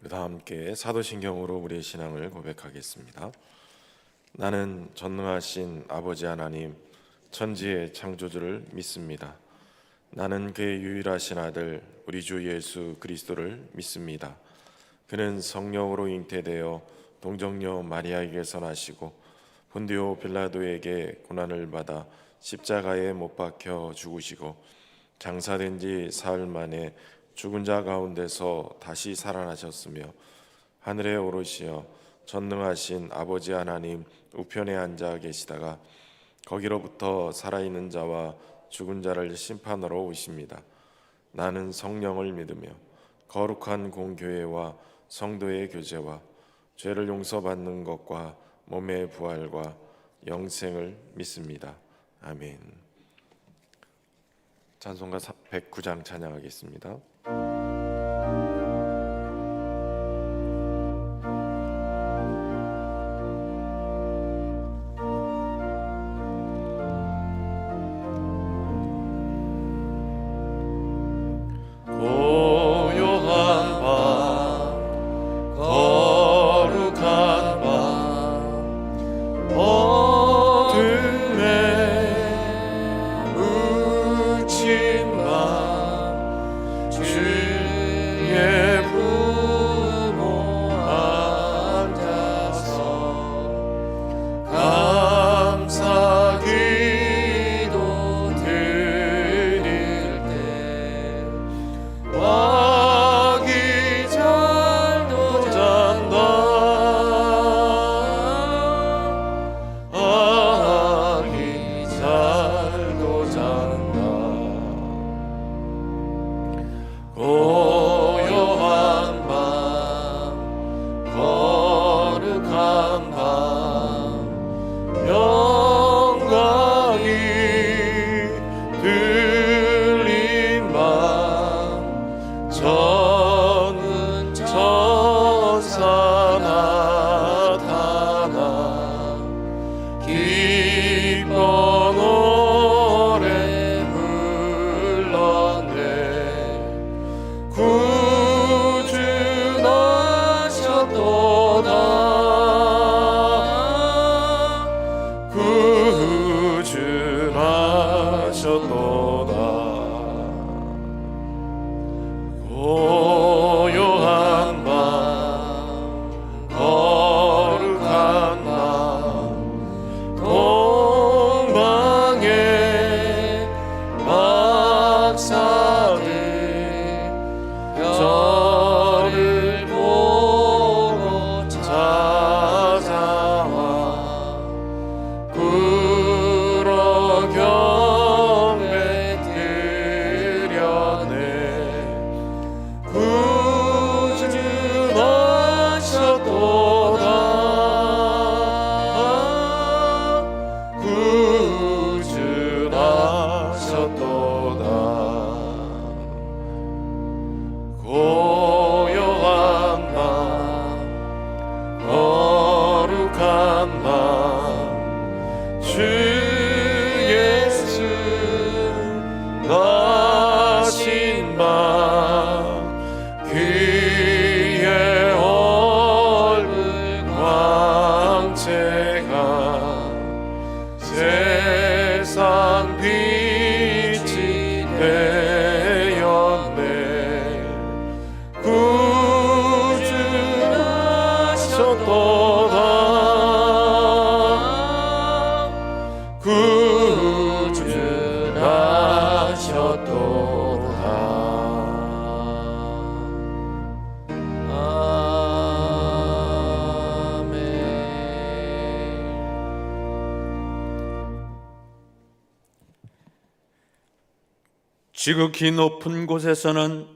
우리 다 함께 사도신경으로 우리의 신앙을 고백하겠습니다. 나는 전능하신 아버지 하나님 천지의 창조주를 믿습니다. 나는 그의 유일하신 아들 우리 주 예수 그리스도를 믿습니다. 그는 성령으로 잉태되어 동정녀 마리아에게서 나시고 본디오 빌라도에게 고난을 받아 십자가에 못 박혀 죽으시고 장사된 지 사흘 만에 죽은 자 가운데서 다시 살아나셨으며 하늘에 오르시어 전능하신 아버지 하나님 우편에 앉아 계시다가 거기로부터 살아있는 자와 죽은 자를 심판하러 오십니다. 나는 성령을 믿으며 거룩한 공교회와 성도의 교제와 죄를 용서받는 것과 몸의 부활과 영생을 믿습니다. 아멘. 찬송가 109장 찬양하겠습니다. 지극히 높은 곳에서는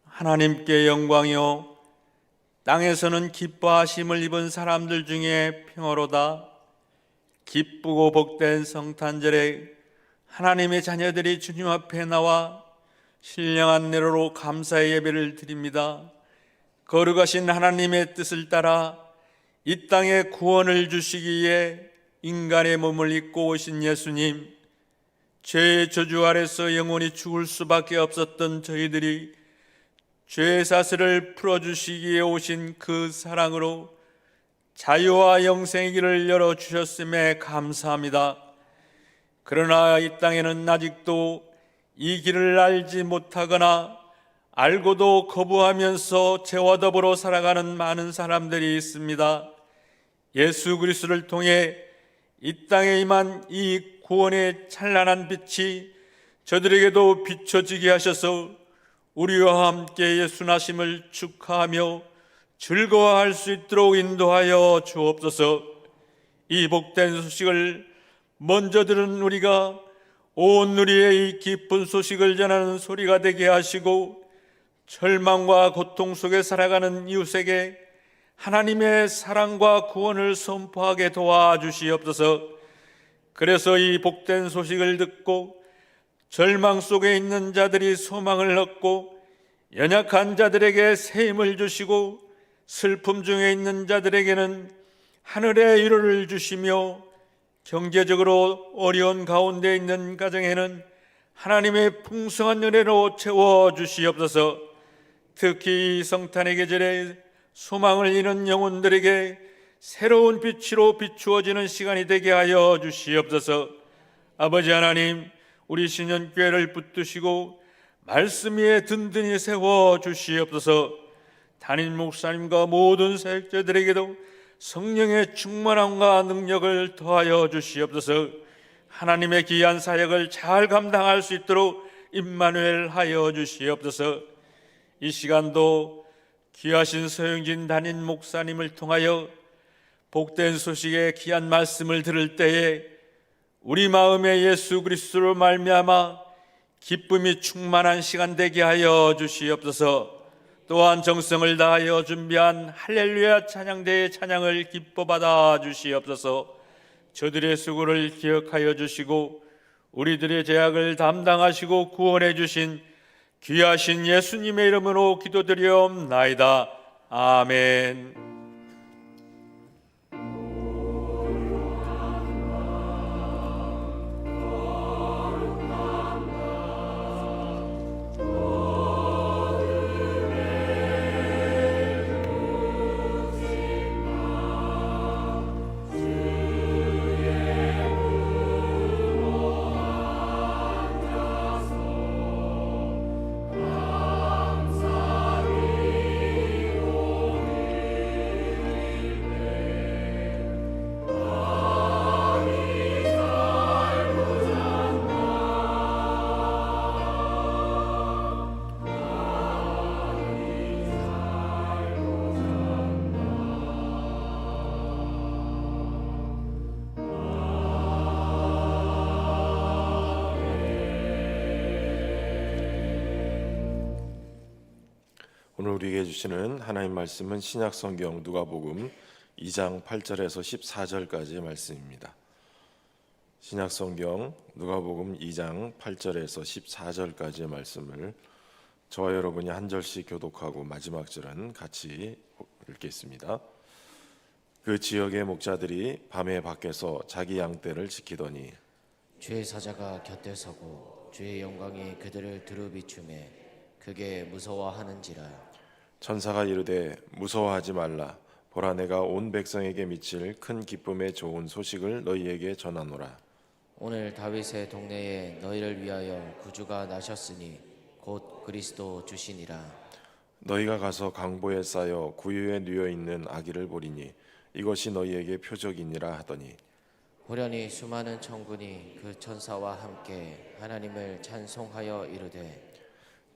하나님께 영광이요 땅에서는 기뻐하심을 입은 사람들 중에 평화로다. 기쁘고 복된 성탄절에 하나님의 자녀들이 주님 앞에 나와 신령한 내로로 감사의 예배를 드립니다. 거룩하신 하나님의 뜻을 따라 이 땅에 구원을 주시기 위해 인간의 몸을 입고 오신 예수님, 죄의 저주 아래서 영원히 죽을 수밖에 없었던 저희들이 죄의 사슬을 풀어주시기에 오신 그 사랑으로 자유와 영생의 길을 열어주셨음에 감사합니다. 그러나 이 땅에는 아직도 이 길을 알지 못하거나 알고도 거부하면서 죄와 더불어 살아가는 많은 사람들이 있습니다. 예수 그리스도를 통해 이 땅에 임한 이 구원의 찬란한 빛이 저들에게도 비춰지게 하셔서 우리와 함께 예수 나심을 축하하며 즐거워할 수 있도록 인도하여 주옵소서. 이 복된 소식을 먼저 들은 우리가 온 누리의 이 기쁜 소식을 전하는 소리가 되게 하시고 절망과 고통 속에 살아가는 이웃에게 하나님의 사랑과 구원을 선포하게 도와주시옵소서. 그래서 이 복된 소식을 듣고 절망 속에 있는 자들이 소망을 얻고 연약한 자들에게 새 힘을 주시고 슬픔 중에 있는 자들에게는 하늘의 위로를 주시며 경제적으로 어려운 가운데 있는 가정에는 하나님의 풍성한 은혜로 채워주시옵소서. 특히 이 성탄의 계절에 소망을 잃은 영혼들에게 새로운 빛으로 비추어지는 시간이 되게 하여 주시옵소서. 아버지 하나님, 우리 신년교회를 붙드시고 말씀 위에 든든히 세워주시옵소서. 담임 목사님과 모든 사역자들에게도 성령의 충만함과 능력을 더하여 주시옵소서. 하나님의 귀한 사역을 잘 감당할 수 있도록 임마누엘 하여 주시옵소서. 이 시간도 귀하신 서영진 담임 목사님을 통하여 복된 소식의 귀한 말씀을 들을 때에 우리 마음에 예수 그리스도로 말미암아 기쁨이 충만한 시간 되게 하여 주시옵소서. 또한 정성을 다하여 준비한 할렐루야 찬양대의 찬양을 기뻐 받아 주시옵소서. 저들의 수고를 기억하여 주시고 우리들의 죄악을 담당하시고 구원해 주신 귀하신 예수님의 이름으로 기도드리옵나이다. 아멘. 오늘 우리에게 주시는 하나님 말씀은 신약성경 누가복음 2장 8절에서 14절까지의 말씀입니다. 신약성경 누가복음 2장 8절에서 14절까지의 말씀을 저와 여러분이 한 절씩 교독하고 마지막 절은 같이 읽겠습니다. 그 지역의 목자들이 밤에 밖에서 자기 양떼를 지키더니 주의 사자가 곁에 서고 주의 영광이 그들을 두루 비추매 그게 무서워하는지라. 천사가 이르되 무서워하지 말라. 보라, 내가 온 백성에게 미칠 큰 기쁨의 좋은 소식을 너희에게 전하노라. 오늘 다윗의 동네에 너희를 위하여 구주가 나셨으니 곧 그리스도 주시니라. 너희가 가서 강보에 쌓여 구유에 누워 있는 아기를 보리니 이것이 너희에게 표적이니라 하더니 호련히 수많은 천군이 그 천사와 함께 하나님을 찬송하여 이르되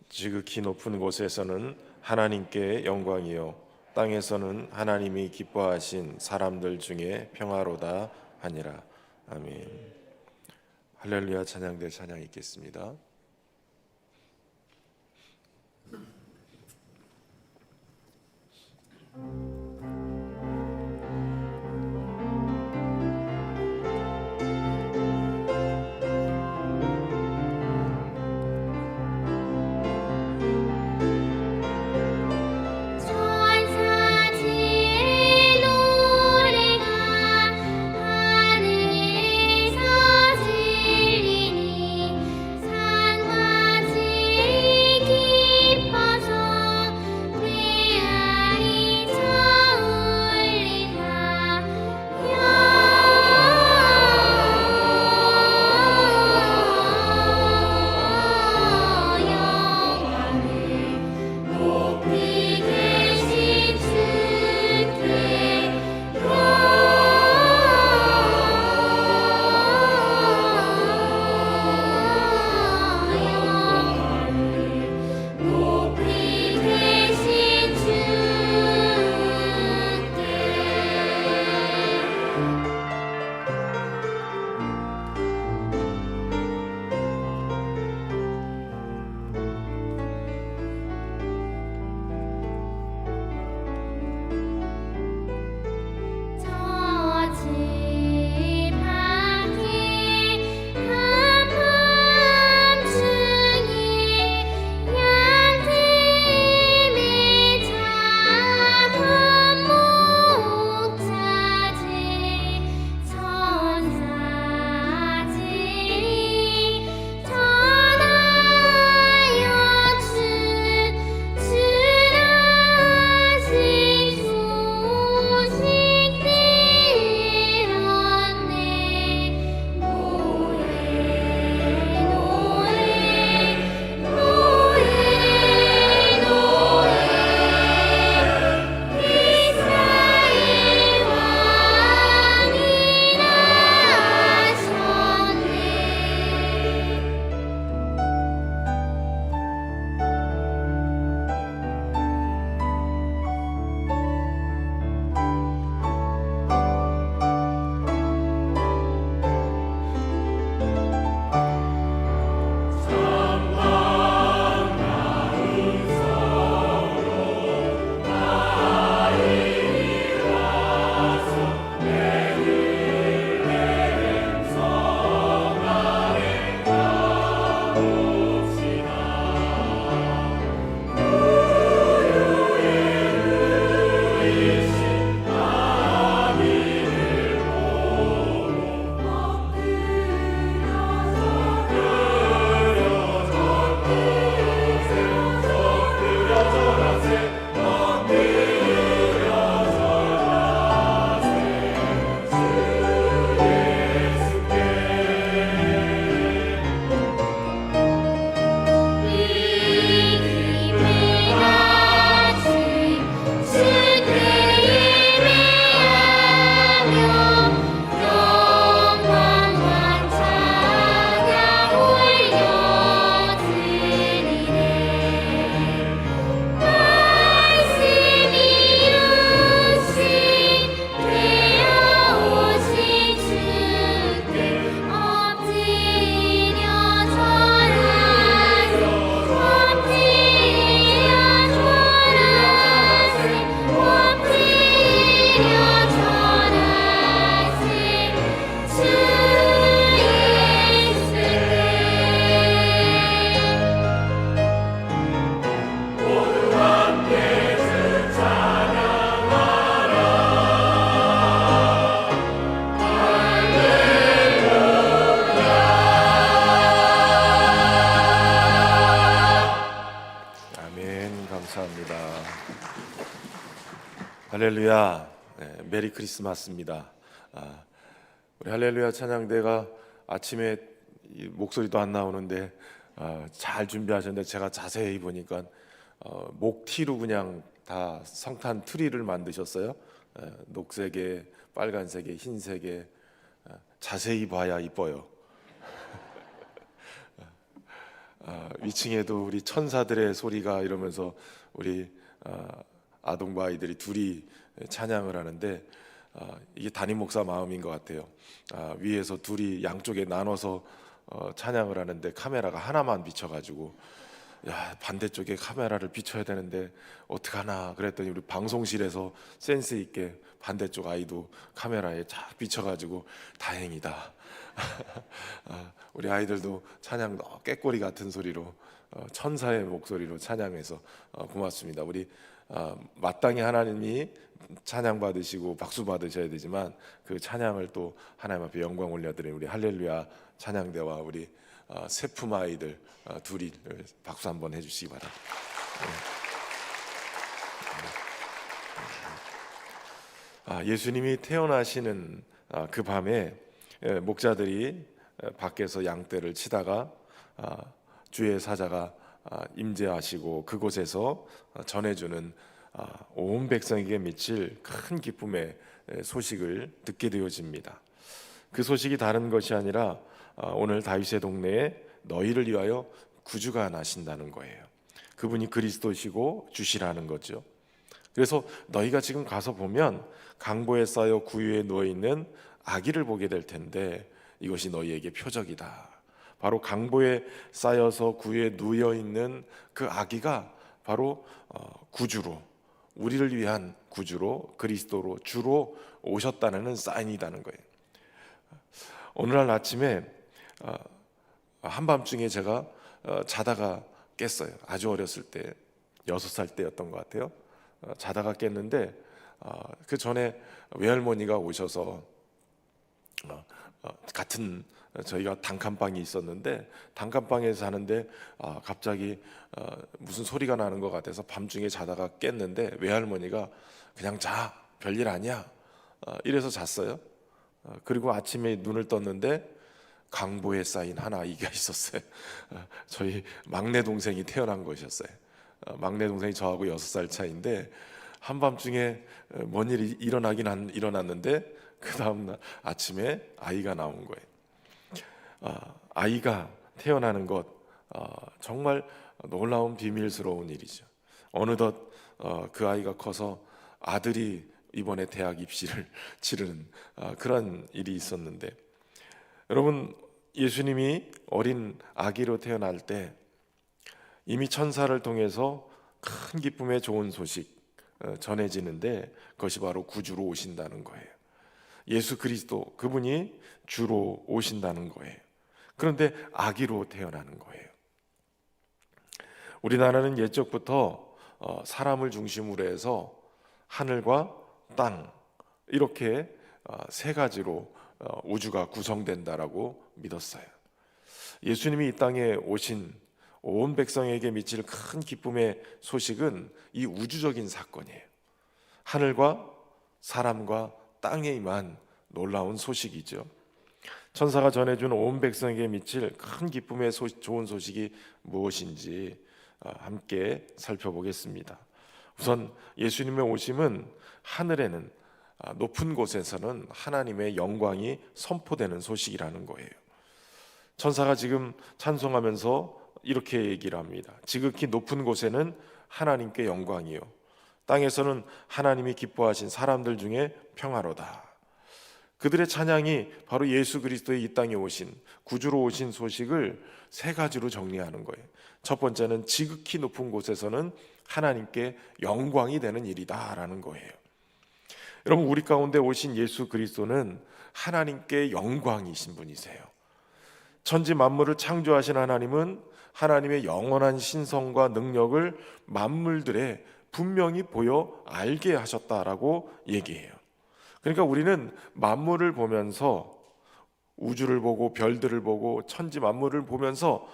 지극히 높은 곳에서는 하나님께 영광이요 땅에서는 하나님이 기뻐하신 사람들 중에 평화로다 하니라. 아멘. 할렐루야 찬양대 찬양 있겠습니다. 하늘에서 진리니 감사합니다. 할렐루야. 네, 메리 크리스마스입니다. 우리 할렐루야 찬양대가 아침에 목소리도 안 나오는데 잘 준비하셨는데 제가 자세히 보니까 목티로 그냥 다 성탄 트리를 만드셨어요. 녹색에 빨간색에 흰색에 자세히 봐야 이뻐요. 위층에도 우리 천사들의 소리가 이러면서 우리 아동과 아이들이 둘이 찬양을 하는데 이게 담임 목사 마음인 것 같아요. 위에서 둘이 양쪽에 나눠서 찬양을 하는데 카메라가 하나만 비춰가지고 야, 반대쪽에 카메라를 비춰야 되는데 어떡하나 그랬더니 우리 방송실에서 센스 있게 반대쪽 아이도 카메라에 쫙 비춰가지고 다행이다. 우리 아이들도 찬양 꾀꼬리 같은 소리로 천사의 목소리로 찬양해서 고맙습니다. 우리 마땅히 하나님이 찬양 받으시고 박수 받으셔야 되지만 그 찬양을 또 하나님 앞에 영광 올려드리는 우리 할렐루야 찬양대와 우리 세품 아이들 둘이 박수 한번 해주시기 바랍니다. 예수님이 태어나시는 그 밤에 목자들이 밖에서 양떼를 치다가 주의 사자가 임재하시고 그곳에서 전해주는 온 백성에게 미칠 큰 기쁨의 소식을 듣게 되어집니다. 그 소식이 다른 것이 아니라 오늘 다윗의 동네에 너희를 위하여 구주가 나신다는 거예요. 그분이 그리스도시고 주시라는 거죠. 그래서 너희가 지금 가서 보면 강보에 쌓여 구유에 누워 있는 아기를 보게 될 텐데 이것이 너희에게 표적이다. 바로 강보에 쌓여서 구유에 누워 있는 그 아기가 바로 구주로, 우리를 위한 구주로, 그리스도로, 주로 오셨다는 사인이라는 거예요. 오늘날 아침에 한밤중에 제가 자다가 깼어요. 아주 어렸을 때 6살 때였던 것 같아요. 자다가 깼는데 그 전에 외할머니가 오셔서 같은 저희가 단칸방이 있었는데 단칸방에서 사는데 갑자기 무슨 소리가 나는 것 같아서 밤중에 자다가 깼는데 외할머니가 그냥 자, 별일 아니야 이래서 잤어요. 그리고 아침에 눈을 떴는데 강보에 쌓인 한 아이가 있었어요. 저희 막내 동생이 태어난 것이었어요. 막내 동생이 저하고 6살 차이인데 한밤중에 뭔 일이 일어났는데 그 다음날 아침에 아이가 나온 거예요. 아이가 태어나는 것 정말 놀라운 비밀스러운 일이죠. 어느덧 그 아이가 커서 아들이 이번에 대학 입시를 치르는 그런 일이 있었는데 여러분 예수님이 어린 아기로 태어날 때 이미 천사를 통해서 큰 기쁨의 좋은 소식 전해지는데 그것이 바로 구주로 오신다는 거예요. 예수 그리스도 그분이 주로 오신다는 거예요. 그런데 아기로 태어나는 거예요. 우리나라는 옛적부터 사람을 중심으로 해서 하늘과 땅 이렇게 세 가지로 우주가 구성된다라고 믿었어요. 예수님이 이 땅에 오신 온 백성에게 미칠 큰 기쁨의 소식은 이 우주적인 사건이에요. 하늘과 사람과 땅에 임한 놀라운 소식이죠. 천사가 전해준 온 백성에게 미칠 큰 기쁨의 좋은 소식이 무엇인지 함께 살펴보겠습니다. 우선 예수님의 오심은 하늘에는 높은 곳에서는 하나님의 영광이 선포되는 소식이라는 거예요. 천사가 지금 찬송하면서 이렇게 얘기를 합니다. 지극히 높은 곳에는 하나님께 영광이요 땅에서는 하나님이 기뻐하신 사람들 중에 평화로다. 그들의 찬양이 바로 예수 그리스도의 이 땅에 오신 구주로 오신 소식을 세 가지로 정리하는 거예요. 첫 번째는 지극히 높은 곳에서는 하나님께 영광이 되는 일이다라는 거예요. 여러분 우리 가운데 오신 예수 그리스도는 하나님께 영광이신 분이세요. 천지 만물을 창조하신 하나님은 하나님의 영원한 신성과 능력을 만물들에 분명히 보여 알게 하셨다라고 얘기해요. 그러니까 우리는 만물을 보면서 우주를 보고 별들을 보고 천지 만물을 보면서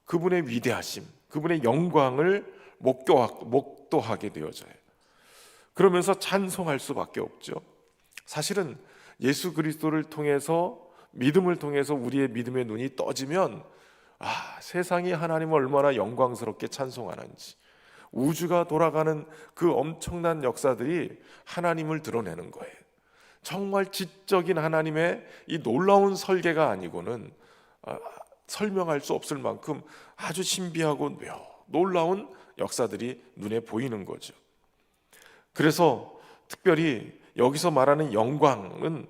그분의 위대하심, 그분의 영광을 목도하게 되어져요. 그러면서 찬송할 수밖에 없죠. 사실은 예수 그리스도를 통해서, 믿음을 통해서 우리의 믿음의 눈이 떠지면 세상이 하나님을 얼마나 영광스럽게 찬송하는지, 우주가 돌아가는 그 엄청난 역사들이 하나님을 드러내는 거예요. 정말 지적인 하나님의 이 놀라운 설계가 아니고는 설명할 수 없을 만큼 아주 신비하고 놀라운 역사들이 눈에 보이는 거죠. 그래서 특별히 여기서 말하는 영광은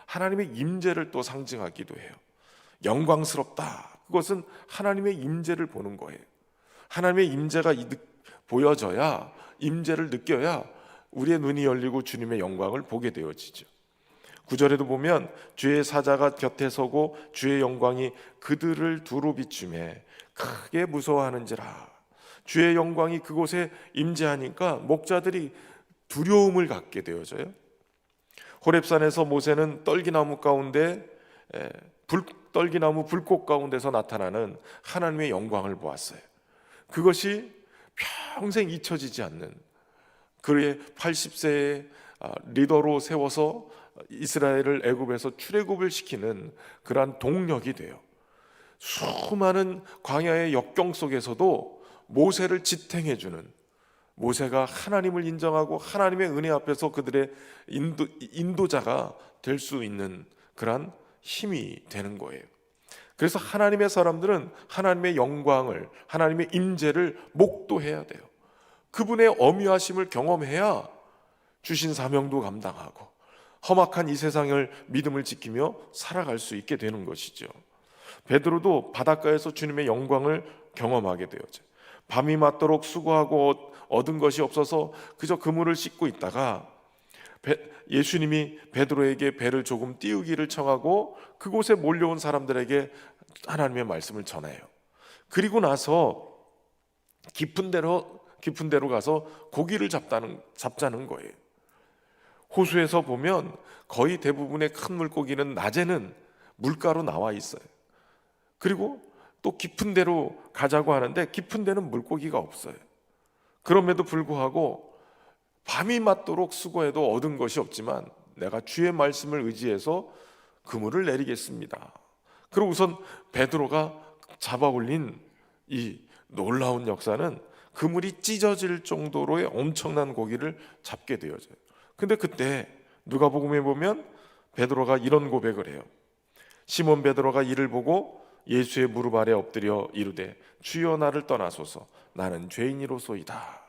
하나님의 임재를 또 상징하기도 해요. 영광스럽다, 그것은 하나님의 임재를 보는 거예요. 하나님의 임재가 보여져야, 임재를 느껴야 우리의 눈이 열리고 주님의 영광을 보게 되어지죠. 9절에도 보면 주의 사자가 곁에 서고 주의 영광이 그들을 두루 비추매 크게 무서워하는지라. 주의 영광이 그곳에 임재하니까 목자들이 두려움을 갖게 되어져요. 호렙산에서 모세는 떨기나무 가운데, 떨기나무 불꽃 가운데서 나타나는 하나님의 영광을 보았어요. 그것이 평생 잊혀지지 않는, 그의 80세의 리더로 세워서 이스라엘을 애굽에서 출애굽을 시키는 그러한 동력이 돼요. 수많은 광야의 역경 속에서도 모세를 지탱해주는, 모세가 하나님을 인정하고 하나님의 은혜 앞에서 그들의 인도자가 될 수 있는 그러한 힘이 되는 거예요. 그래서 하나님의 사람들은 하나님의 영광을, 하나님의 임재를 목도해야 돼요. 그분의 어미하심을 경험해야 주신 사명도 감당하고 험악한 이 세상을 믿음을 지키며 살아갈 수 있게 되는 것이죠. 베드로도 바닷가에서 주님의 영광을 경험하게 되어져. 밤이 맞도록 수고하고 얻은 것이 없어서 그저 그물을 씻고 있다가 예수님이 베드로에게 배를 조금 띄우기를 청하고 그곳에 몰려온 사람들에게 하나님의 말씀을 전해요. 그리고 나서 깊은 데로 가서 고기를 잡자는 거예요. 호수에서 보면 거의 대부분의 큰 물고기는 낮에는 물가로 나와 있어요. 그리고 또 깊은 데로 가자고 하는데 깊은 데는 물고기가 없어요. 그럼에도 불구하고 밤이 맞도록 수고해도 얻은 것이 없지만 내가 주의 말씀을 의지해서 그물을 내리겠습니다. 그리고 우선 베드로가 잡아 올린 이 놀라운 역사는 그물이 찢어질 정도로의 엄청난 고기를 잡게 되어져요. 근데 그때 누가복음에 보면 베드로가 이런 고백을 해요. 시몬 베드로가 이를 보고 예수의 무릎 아래 엎드려 이르되 주여 나를 떠나소서 나는 죄인이로소이다.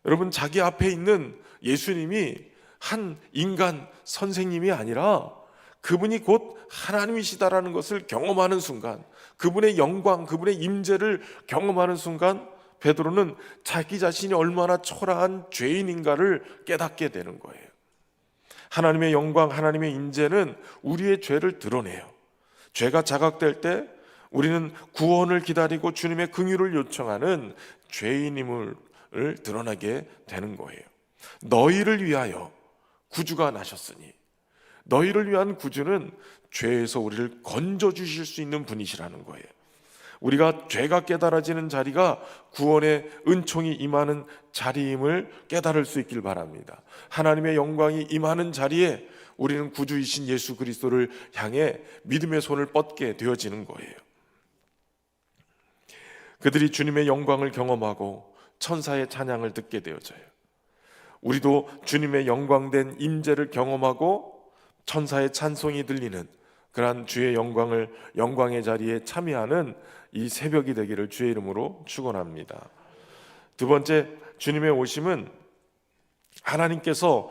여러분, 자기 앞에 있는 예수님이 한 인간 선생님이 아니라 그분이 곧 하나님이시다라는 것을 경험하는 순간, 그분의 영광, 그분의 임재를 경험하는 순간 베드로는 자기 자신이 얼마나 초라한 죄인인가를 깨닫게 되는 거예요. 하나님의 영광, 하나님의 임재는 우리의 죄를 드러내요. 죄가 자각될 때 우리는 구원을 기다리고 주님의 긍휼을 요청하는 죄인임을 드러나게 되는 거예요. 너희를 위하여 구주가 나셨으니, 너희를 위한 구주는 죄에서 우리를 건져 주실 수 있는 분이시라는 거예요. 우리가 죄가 깨달아지는 자리가 구원의 은총이 임하는 자리임을 깨달을 수 있길 바랍니다. 하나님의 영광이 임하는 자리에 우리는 구주이신 예수 그리스도를 향해 믿음의 손을 뻗게 되어지는 거예요. 그들이 주님의 영광을 경험하고 천사의 찬양을 듣게 되어져요. 우리도 주님의 영광된 임재를 경험하고 천사의 찬송이 들리는 그러한 주의 영광의 자리에 참여하는 이 새벽이 되기를 주의 이름으로 축원합니다. 두 번째, 주님의 오심은 하나님께서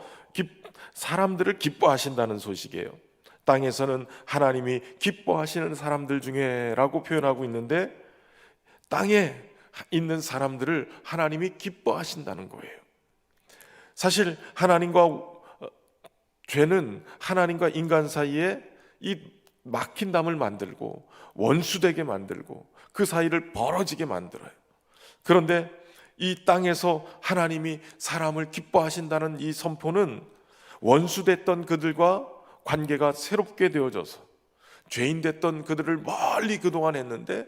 사람들을 기뻐하신다는 소식이에요. 땅에서는 하나님이 기뻐하시는 사람들 중에라고 표현하고 있는데 땅에 있는 사람들을 하나님이 기뻐하신다는 거예요. 사실 죄는 하나님과 인간 사이에 이 막힌 담을 만들고 원수되게 만들고 그 사이를 벌어지게 만들어요. 그런데 이 땅에서 하나님이 사람을 기뻐하신다는 이 선포는 원수됐던 그들과 관계가 새롭게 되어져서 죄인 됐던 그들을 멀리 그동안 했는데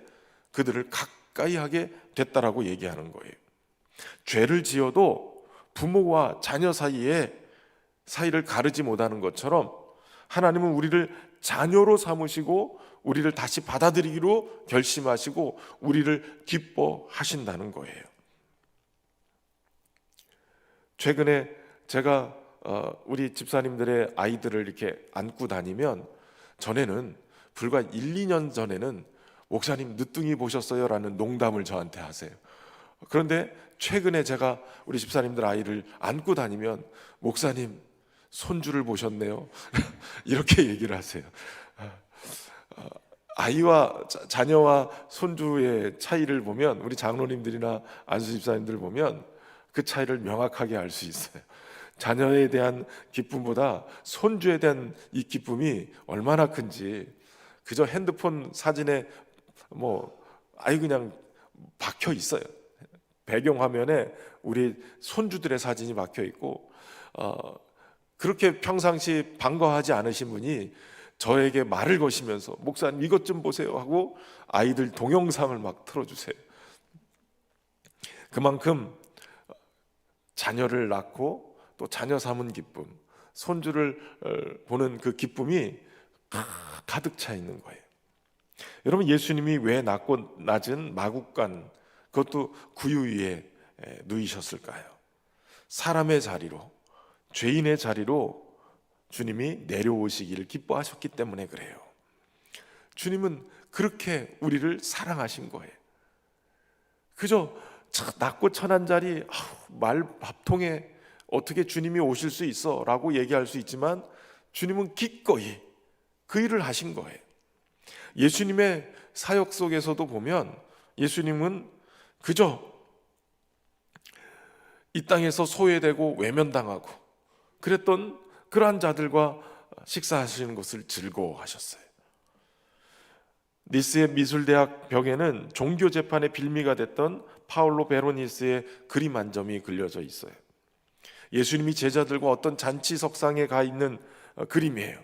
그들을 가까이 하게 됐다라고 얘기하는 거예요. 죄를 지어도 부모와 자녀 사이를 가르지 못하는 것처럼 하나님은 우리를 자녀로 삼으시고 우리를 다시 받아들이기로 결심하시고 우리를 기뻐하신다는 거예요. 최근에 제가 우리 집사님들의 아이들을 이렇게 안고 다니면 전에는 불과 1, 2년 전에는 목사님 늦둥이 보셨어요? 라는 농담을 저한테 하세요. 그런데 최근에 제가 우리 집사님들 아이를 안고 다니면 목사님 손주를 보셨네요. 이렇게 얘기를 하세요. 아이와 자녀와 손주의 차이를 보면 우리 장로님들이나 안수 집사님들 보면 그 차이를 명확하게 알 수 있어요. 자녀에 대한 기쁨보다 손주에 대한 이 기쁨이 얼마나 큰지 그저 핸드폰 사진에 그냥 박혀 있어요. 배경화면에 우리 손주들의 사진이 박혀 있고 그렇게 평상시 반가워하지 않으신 분이 저에게 말을 거시면서 목사님 이것 좀 보세요 하고 아이들 동영상을 막 틀어주세요. 그만큼 자녀를 낳고 또 자녀 삼은 기쁨, 손주를 보는 그 기쁨이 가득 차 있는 거예요. 여러분, 예수님이 왜 낮고 낮은 마국간, 그것도 구유 위에 누이셨을까요? 사람의 자리로, 죄인의 자리로 주님이 내려오시기를 기뻐하셨기 때문에 그래요. 주님은 그렇게 우리를 사랑하신 거예요. 그저 낮고 천한 자리, 말 밥통에 어떻게 주님이 오실 수 있어? 라고 얘기할 수 있지만 주님은 기꺼이 그 일을 하신 거예요. 예수님의 사역 속에서도 보면 예수님은 그저 이 땅에서 소외되고 외면당하고 그랬던 그러한 자들과 식사하시는 것을 즐거워하셨어요. 니스의 미술대학 벽에는 종교재판의 빌미가 됐던 파올로 베로니스의 그림 한 점이 그려져 있어요. 예수님이 제자들과 어떤 잔치석상에 가 있는 그림이에요.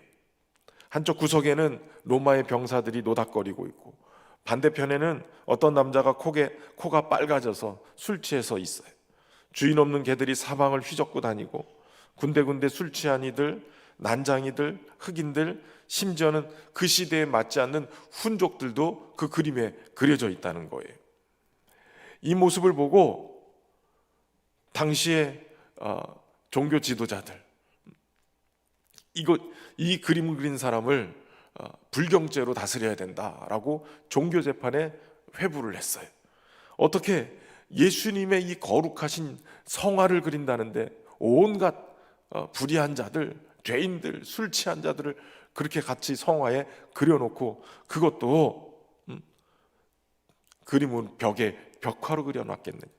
한쪽 구석에는 로마의 병사들이 노닥거리고 있고 반대편에는 어떤 남자가 코가 빨가져서 술 취해서 있어요. 주인 없는 개들이 사방을 휘젓고 다니고 군데군데 술 취한 이들, 난장이들, 흑인들, 심지어는 그 시대에 맞지 않는 훈족들도 그 그림에 그려져 있다는 거예요. 이 모습을 보고 당시에 종교 지도자들, 이 그림을 그린 사람을 불경죄로 다스려야 된다라고 종교재판에 회부를 했어요. 어떻게 예수님의 이 거룩하신 성화를 그린다는데 온갖 불의한 자들, 죄인들, 술 취한 자들을 그렇게 같이 성화에 그려놓고 그것도 그림은 벽에 벽화로 그려놨겠느냐.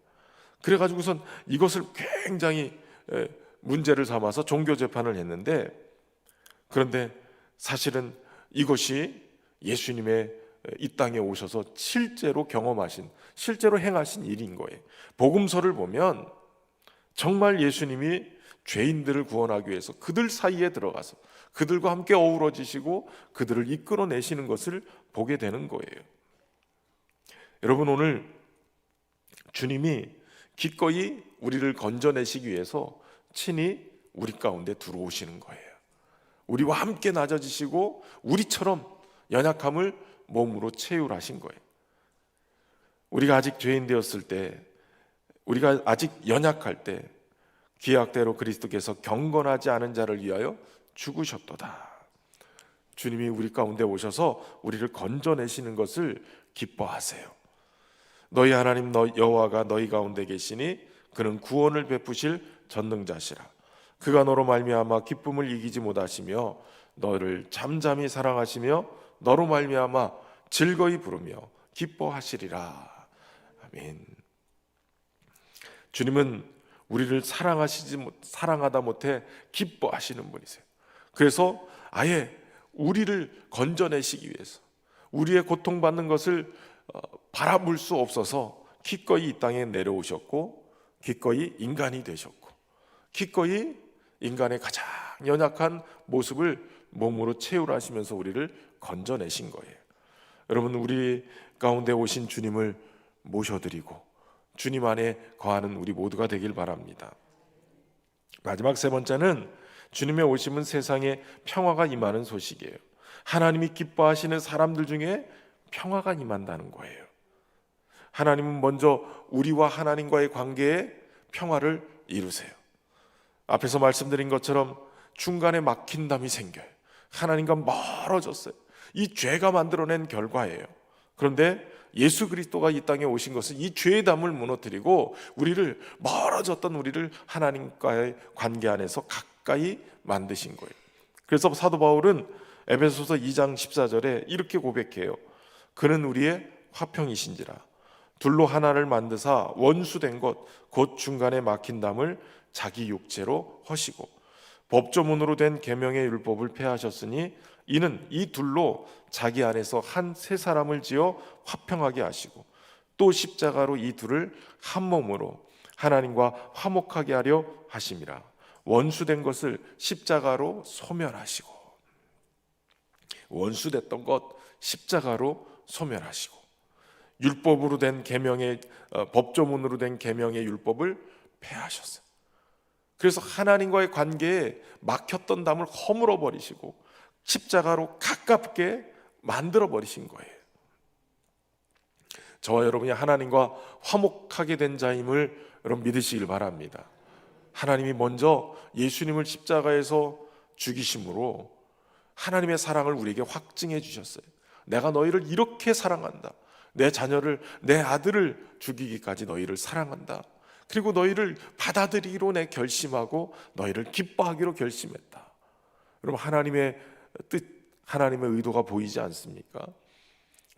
그래가지고선 이것을 굉장히 문제를 삼아서 종교재판을 했는데, 그런데 사실은 이것이 예수님의 이 땅에 오셔서 실제로 경험하신, 실제로 행하신 일인 거예요. 복음서를 보면 정말 예수님이 죄인들을 구원하기 위해서 그들 사이에 들어가서 그들과 함께 어우러지시고 그들을 이끌어내시는 것을 보게 되는 거예요. 여러분, 오늘 주님이 기꺼이 우리를 건져내시기 위해서 친히 우리 가운데 들어오시는 거예요. 우리와 함께 낮아지시고 우리처럼 연약함을 몸으로 체휼하신 거예요. 우리가 아직 죄인 되었을 때, 우리가 아직 연약할 때 기약대로 그리스도께서 경건하지 않은 자를 위하여 죽으셨도다. 주님이 우리 가운데 오셔서 우리를 건져내시는 것을 기뻐하세요. 너희 하나님 여호와가 너희 가운데 계시니 그는 구원을 베푸실 전능자시라. 그가 너로 말미암아 기쁨을 이기지 못하시며 너를 잠잠히 사랑하시며 너로 말미암아 즐거이 부르며 기뻐하시리라. 아멘. 주님은 우리를 사랑하다 못해 기뻐하시는 분이세요. 그래서 아예 우리를 건져내시기 위해서 우리의 고통받는 것을 바라볼 수 없어서 기꺼이 이 땅에 내려오셨고 기꺼이 인간이 되셨고 기꺼이 인간의 가장 연약한 모습을 몸으로 체휼하시면서 우리를 건져내신 거예요. 여러분, 우리 가운데 오신 주님을 모셔드리고 주님 안에 거하는 우리 모두가 되길 바랍니다. 마지막 세 번째는 주님의 오심은 세상에 평화가 임하는 소식이에요. 하나님이 기뻐하시는 사람들 중에 평화가 임한다는 거예요. 하나님은 먼저 우리와 하나님과의 관계에 평화를 이루세요. 앞에서 말씀드린 것처럼 중간에 막힌담이 생겨요. 하나님과 멀어졌어요. 이 죄가 만들어낸 결과예요. 그런데 예수 그리스도가 이 땅에 오신 것은 이 죄의 담을 무너뜨리고 우리를 멀어졌던 우리를 하나님과의 관계 안에서 가까이 만드신 거예요. 그래서 사도 바울은 에베소서 2장 14절에 이렇게 고백해요. 그는 우리의 화평이신지라 둘로 하나를 만드사 원수된 것 곧 중간에 막힌 담을 자기 육체로 허시고 법조문으로 된 계명의 율법을 폐하셨으니 이는 이 둘로 자기 안에서 한 세 사람을 지어 화평하게 하시고 또 십자가로 이 둘을 한 몸으로 하나님과 화목하게 하려 하심이라. 원수된 것을 십자가로 소멸하시고, 원수됐던 것 십자가로 소멸하시고, 율법으로 된 계명의 법조문으로 된 계명의 율법을 폐하셨어요. 그래서 하나님과의 관계에 막혔던 담을 허물어 버리시고 십자가로 가깝게 만들어 버리신 거예요. 저와 여러분이 하나님과 화목하게 된 자임을 여러분 믿으시길 바랍니다. 하나님이 먼저 예수님을 십자가에서 죽이심으로 하나님의 사랑을 우리에게 확증해 주셨어요. 내가 너희를 이렇게 사랑한다. 내 자녀를, 내 아들을 죽이기까지 너희를 사랑한다. 그리고 너희를 받아들이기로 내 결심하고 너희를 기뻐하기로 결심했다. 여러분, 하나님의 뜻, 하나님의 의도가 보이지 않습니까?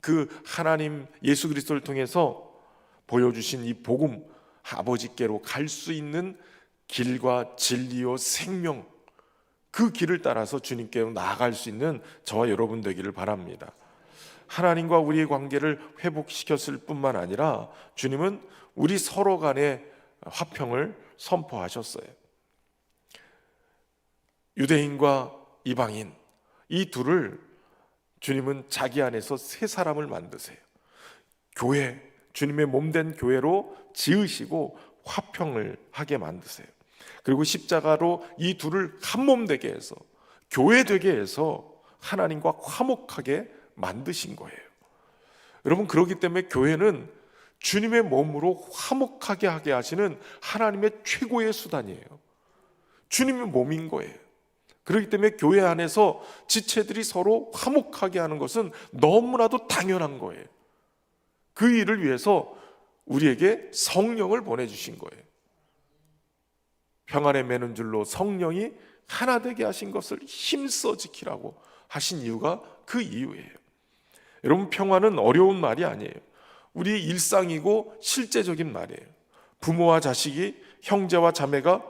그 하나님 예수 그리스도를 통해서 보여주신 이 복음, 아버지께로 갈 수 있는 길과 진리요 생명, 그 길을 따라서 주님께로 나아갈 수 있는 저와 여러분 되기를 바랍니다. 하나님과 우리의 관계를 회복시켰을 뿐만 아니라 주님은 우리 서로 간의 화평을 선포하셨어요. 유대인과 이방인 이 둘을 주님은 자기 안에서 세 사람을 만드세요. 교회, 주님의 몸된 교회로 지으시고 화평을 하게 만드세요. 그리고 십자가로 이 둘을 한 몸 되게 해서 교회 되게 해서 하나님과 화목하게 만드신 거예요. 여러분, 그렇기 때문에 교회는 주님의 몸으로 화목하게 하게 하시는 하나님의 최고의 수단이에요. 주님의 몸인 거예요. 그렇기 때문에 교회 안에서 지체들이 서로 화목하게 하는 것은 너무나도 당연한 거예요. 그 일을 위해서 우리에게 성령을 보내주신 거예요. 평안에 매는 줄로 성령이 하나 되게 하신 것을 힘써 지키라고 하신 이유가 그 이유예요. 여러분, 평화는 어려운 말이 아니에요. 우리의 일상이고 실제적인 말이에요. 부모와 자식이, 형제와 자매가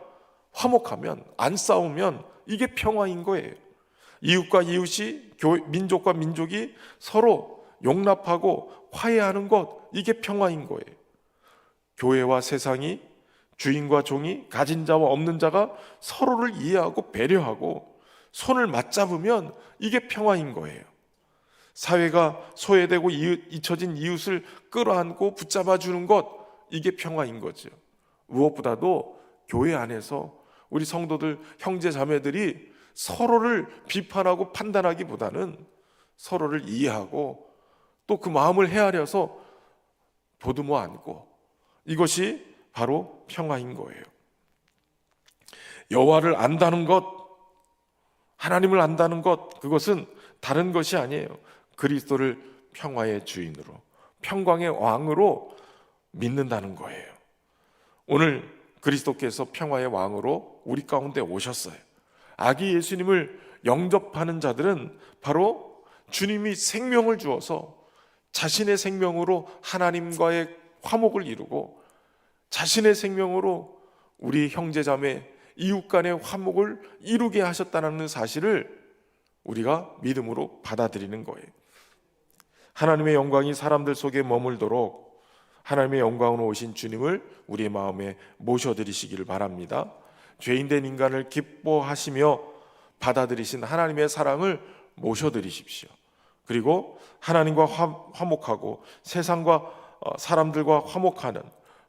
화목하면, 안 싸우면 이게 평화인 거예요. 이웃과 이웃이, 민족과 민족이 서로 용납하고 화해하는 것, 이게 평화인 거예요. 교회와 세상이, 주인과 종이, 가진 자와 없는 자가 서로를 이해하고 배려하고 손을 맞잡으면 이게 평화인 거예요. 사회가 소외되고 잊혀진 이웃을 끌어안고 붙잡아주는 것, 이게 평화인 거죠. 무엇보다도 교회 안에서 우리 성도들, 형제 자매들이 서로를 비판하고 판단하기보다는 서로를 이해하고 또 그 마음을 헤아려서 보듬어 안고, 이것이 바로 평화인 거예요. 여호와를 안다는 것, 하나님을 안다는 것, 그것은 다른 것이 아니에요. 그리스도를 평화의 주인으로, 평강의 왕으로 믿는다는 거예요. 오늘 그리스도께서 평화의 왕으로 우리 가운데 오셨어요. 아기 예수님을 영접하는 자들은 바로 주님이 생명을 주어서 자신의 생명으로 하나님과의 화목을 이루고 자신의 생명으로 우리 형제자매, 이웃 간의 화목을 이루게 하셨다는 사실을 우리가 믿음으로 받아들이는 거예요. 하나님의 영광이 사람들 속에 머물도록 하나님의 영광으로 오신 주님을 우리의 마음에 모셔드리시기를 바랍니다. 죄인된 인간을 기뻐하시며 받아들이신 하나님의 사랑을 모셔드리십시오. 그리고 하나님과 화목하고 세상과 사람들과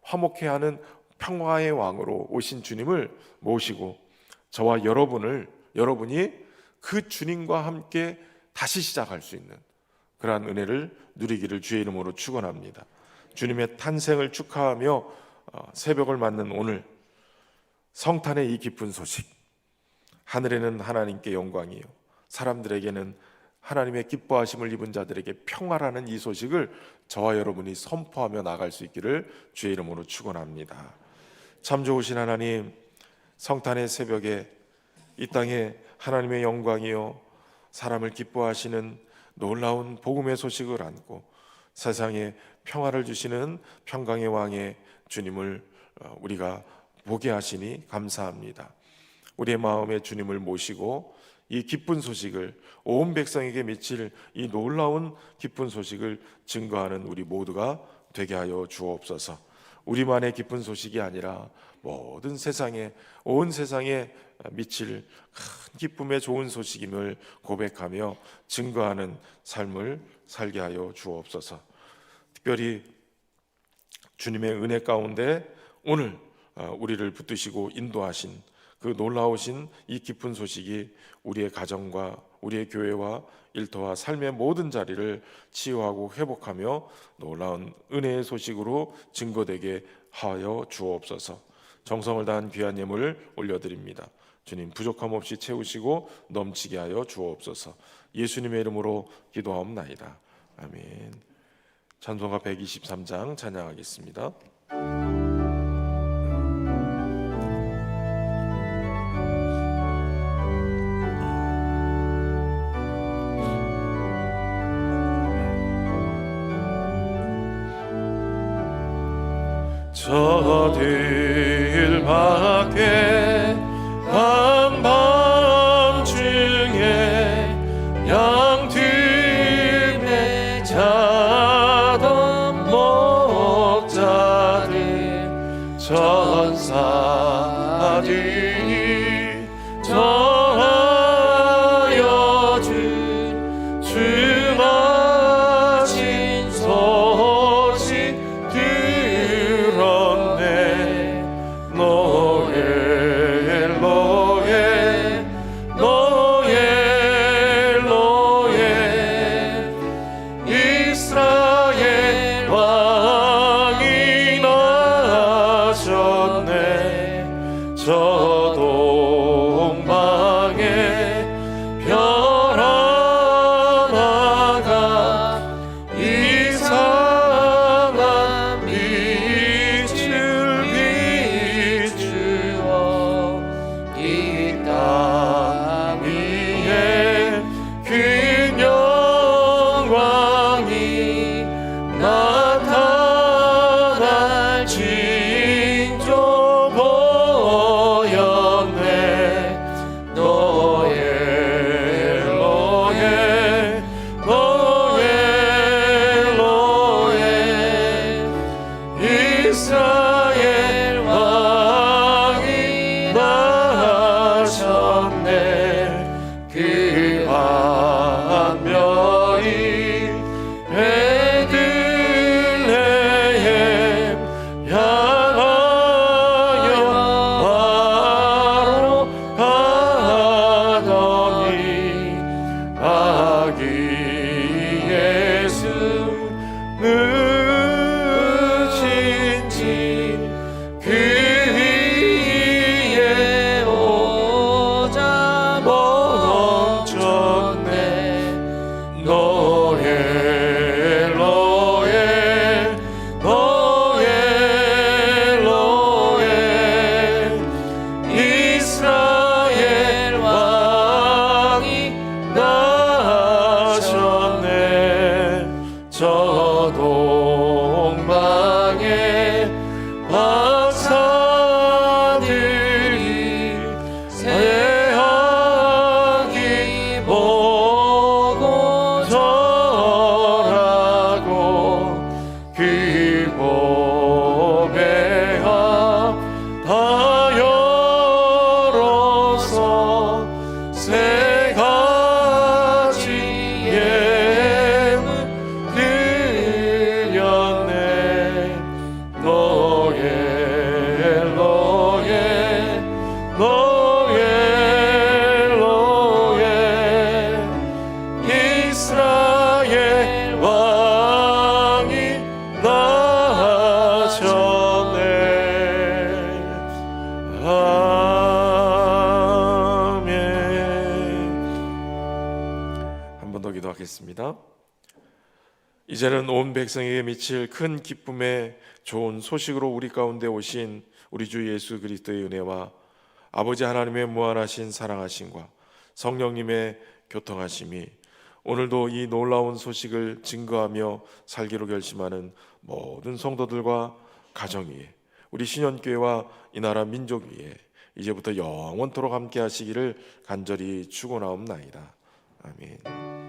화목해야 하는 평화의 왕으로 오신 주님을 모시고 저와 여러분이 그 주님과 함께 다시 시작할 수 있는 그러한 은혜를 누리기를 주의 이름으로 축원합니다. 주님의 탄생을 축하하며 새벽을 맞는 오늘 성탄의 이 기쁜 소식, 하늘에는 하나님께 영광이요 사람들에게는 하나님의 기뻐하심을 입은 자들에게 평화라는 이 소식을 저와 여러분이 선포하며 나갈 수 있기를 주의 이름으로 축원합니다. 참 좋으신 하나님, 성탄의 새벽에 이 땅에 하나님의 영광이요 사람을 기뻐하시는 놀라운 복음의 소식을 안고 세상에 평화를 주시는 평강의 왕의 주님을 우리가 보게 하시니 감사합니다. 우리의 마음에 주님을 모시고 이 기쁜 소식을 온 백성에게 미칠 이 놀라운 기쁜 소식을 증거하는 우리 모두가 되게 하여 주옵소서. 우리만의 기쁜 소식이 아니라 모든 세상에, 온 세상에 미칠 큰 기쁨의 좋은 소식임을 고백하며 증거하는 삶을 살게 하여 주옵소서. 특별히 주님의 은혜 가운데 오늘 우리를 붙드시고 인도하신 그 놀라우신 이 기쁜 소식이 우리의 가정과 우리의 교회와 일터와 삶의 모든 자리를 치유하고 회복하며 놀라운 은혜의 소식으로 증거되게 하여 주옵소서. 정성을 다한 귀한 예물 올려드립니다. 주님 부족함 없이 채우시고 넘치게 하여 주옵소서. 예수님의 이름으로 기도하옵나이다. 아멘. 찬송가 123장 찬양하겠습니다. 저 들밖에 한밤중에 양들에 자던 목자들 천사들이 전하여 준 주마신 소식 들었네. 노예 노예 노예 노예 이스라엘 왕이 나셨네. 저 동방에 별 하나가 이상한 빛을 비추어 이 땅 위에 그 영광이 나타날 징조 보였네. 노예 노예 노예 노예 이스라엘 왕이 나셨네. 그 한별이 베들레헴 향하여 바로 가더니 아기 예수 늦은지 그 위에 오자 멈췄네. 노예 노예 노예 노예 이스라엘 왕이 나셨네. 저 동방에 박사들이 새하기 보고 절하고 그 보배 앞다 열어서 세 가지 예물 드렸네. 기도하겠습니다. 이제는 온 백성에게 미칠 큰 기쁨의 좋은 소식으로 우리 가운데 오신 우리 주 예수 그리스도의 은혜와 아버지 하나님의 무한하신 사랑하심과 성령님의 교통하심이 오늘도 이 놀라운 소식을 증거하며 살기로 결심하는 모든 성도들과 가정 위에, 우리 신현교회와 이 나라 민족 위에 이제부터 영원토록 함께 하시기를 간절히 축원하옵나이다. 아멘.